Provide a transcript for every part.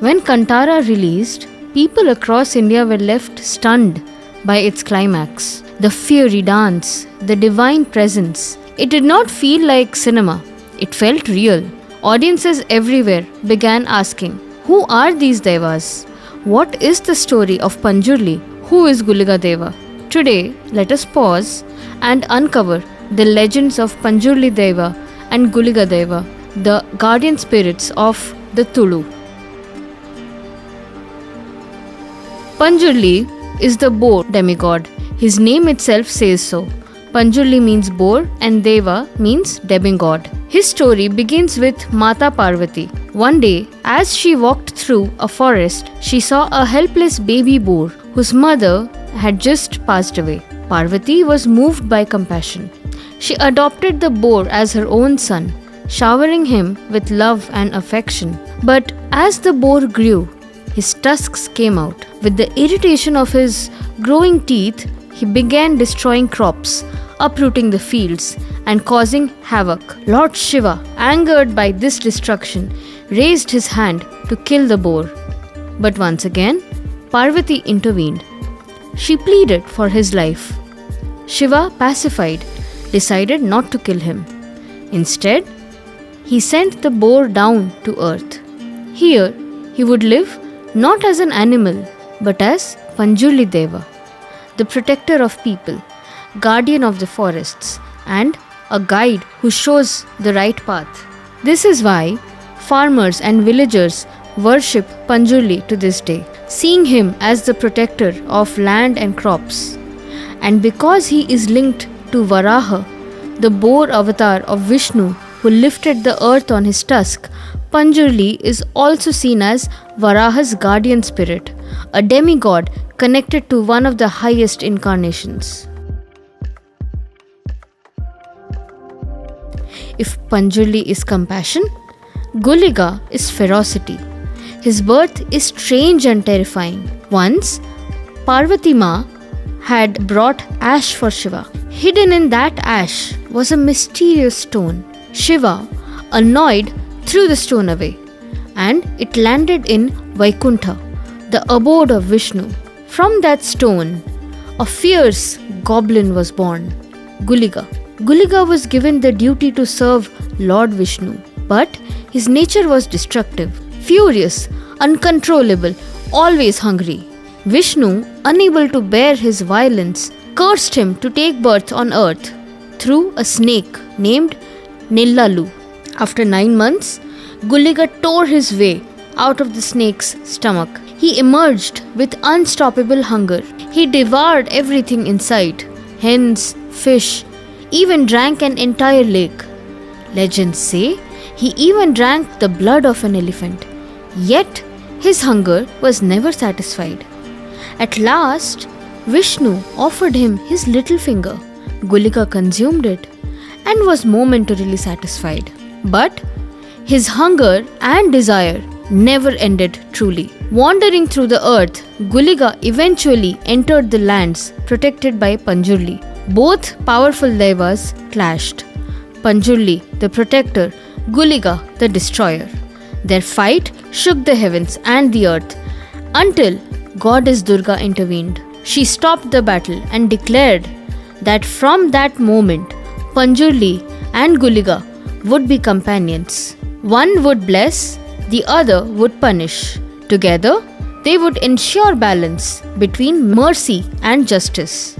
When Kantara released, people across India were left stunned by its climax. The fiery dance, the divine presence. It did not feel like cinema. It felt real. Audiences everywhere began asking, who are these Daivas? What is the story of Panjurli? Who is Guliga Deva? Today, let us pause and uncover the legends of Panjurli Deva and Guliga Deva, the guardian spirits of the Tulu. Panjurli is the boar demigod. His name itself says so. Panjurli means boar and Deva means demigod. His story begins with Mata Parvati. One day, as she walked through a forest, she saw a helpless baby boar whose mother had just passed away. Parvati was moved by compassion. She adopted the boar as her own son, showering him with love and affection. But as the boar grew, his tusks came out. With the irritation of his growing teeth, he began destroying crops, uprooting the fields, and causing havoc. Lord Shiva, angered by this destruction, raised his hand to kill the boar. But once again, Parvati intervened. She pleaded for his life. Shiva, pacified, decided not to kill him. Instead, he sent the boar down to earth. Here, he would live not as an animal, but as Panjurli Deva, the protector of people, guardian of the forests, and a guide who shows the right path. This is why farmers and villagers worship Panjurli to this day, seeing him as the protector of land and crops. And because he is linked to Varaha, the boar avatar of Vishnu who lifted the earth on his tusk, Panjurli is also seen as Varaha's guardian spirit, a demigod connected to one of the highest incarnations. If Panjurli is compassion, Guliga is ferocity. His birth is strange and terrifying. Once, Parvati Ma had brought ash for Shiva. Hidden in that ash was a mysterious stone. Shiva, annoyed, threw the stone away, and it landed in Vaikuntha, the abode of Vishnu. From that stone, a fierce goblin was born, Guliga. Guliga was given the duty to serve Lord Vishnu, but his nature was destructive, furious, uncontrollable, always hungry. Vishnu, unable to bear his violence, cursed him to take birth on earth through a snake named Nillalu. After 9 months, Guliga tore his way out of the snake's stomach. He emerged with unstoppable hunger. He devoured everything in sight, hens, fish, even drank an entire lake. Legends say he even drank the blood of an elephant. Yet his hunger was never satisfied. At last, Vishnu offered him his little finger. Guliga consumed it and was momentarily satisfied. But his hunger and desire never ended truly. Wandering through the earth, Guliga eventually entered the lands protected by Panjurli. Both powerful Daivas clashed. Panjurli, the protector, Guliga, the destroyer. Their fight shook the heavens and the earth until Goddess Durga intervened. She stopped the battle and declared that from that moment, Panjurli and Guliga would be companions. One would bless, the other would punish. Together, they would ensure balance between mercy and justice.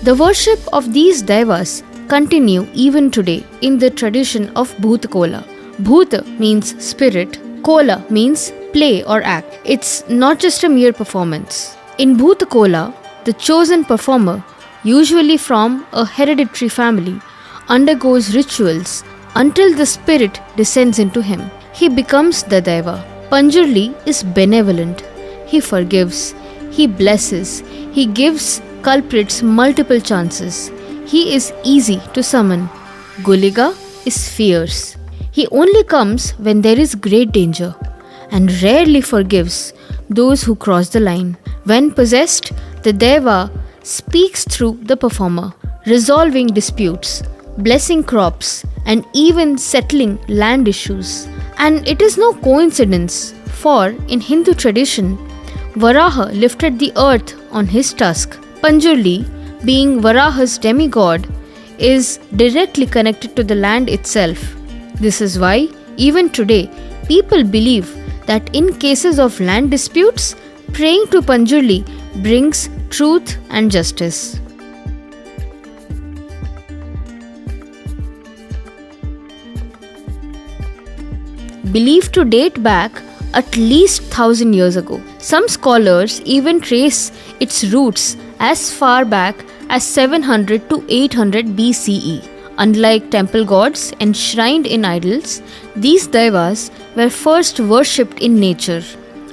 The worship of these Daivas continue even today in the tradition of Bhoot Kola. Bhoot means spirit, Kola means play or act. It's not just a mere performance. In Bhoot Kola, the chosen performer, usually from a hereditary family, undergoes rituals until the spirit descends into him. He becomes the Daiva. Panjurli is benevolent. He forgives, he blesses, he gives culprits multiple chances. He is easy to summon. Guliga is fierce. He only comes when there is great danger and rarely forgives those who cross the line. When possessed, the Deva speaks through the performer, resolving disputes, blessing crops, and even settling land issues. And it is no coincidence, for in Hindu tradition, Varaha lifted the earth on his tusk. Panjurli, being Varaha's demigod, is directly connected to the land itself. This is why, even today, people believe that in cases of land disputes, praying to Panjurli brings truth and justice. Believed to date back at least 1000 years ago. Some scholars even trace its roots as far back as 700 to 800 BCE. Unlike temple gods enshrined in idols, these Daivas were first worshipped in nature,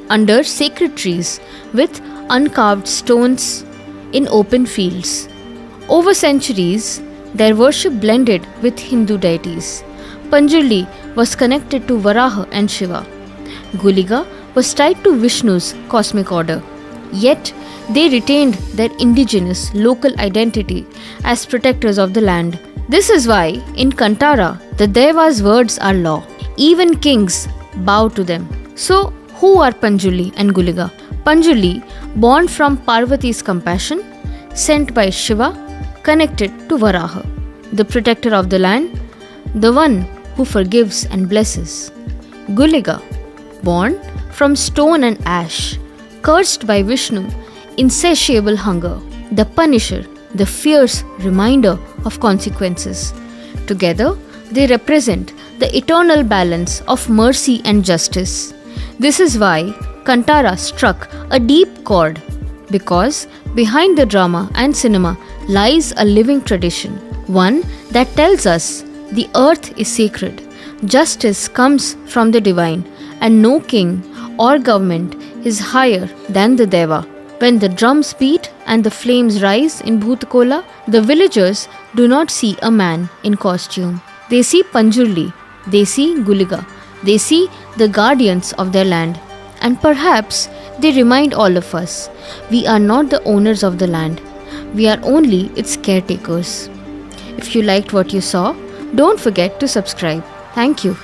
under sacred trees with uncarved stones in open fields. Over centuries, their worship blended with Hindu deities. Panjurli was connected to Varaha and Shiva. Guliga was tied to Vishnu's cosmic order. Yet, they retained their indigenous local identity as protectors of the land. This is why, in Kantara, the Daivas' words are law. Even kings bow to them. So, who are Panjurli and Guliga? Panjurli, born from Parvati's compassion, sent by Shiva, connected to Varaha, the protector of the land, the one who forgives and blesses. Guliga, born from stone and ash, cursed by Vishnu, insatiable hunger, the punisher, the fierce reminder of consequences. Together, they represent the eternal balance of mercy and justice. This is why Kantara struck a deep chord, because behind the drama and cinema lies a living tradition, one that tells us the earth is sacred, justice comes from the divine, and no king or government is higher than the Deva. When the drums beat and the flames rise in Bhutakola, the villagers do not see a man in costume. They see Panjurli, they see Guliga, they see the guardians of their land. And perhaps they remind all of us, we are not the owners of the land, we are only its caretakers. If you liked what you saw, don't forget to subscribe. Thank you.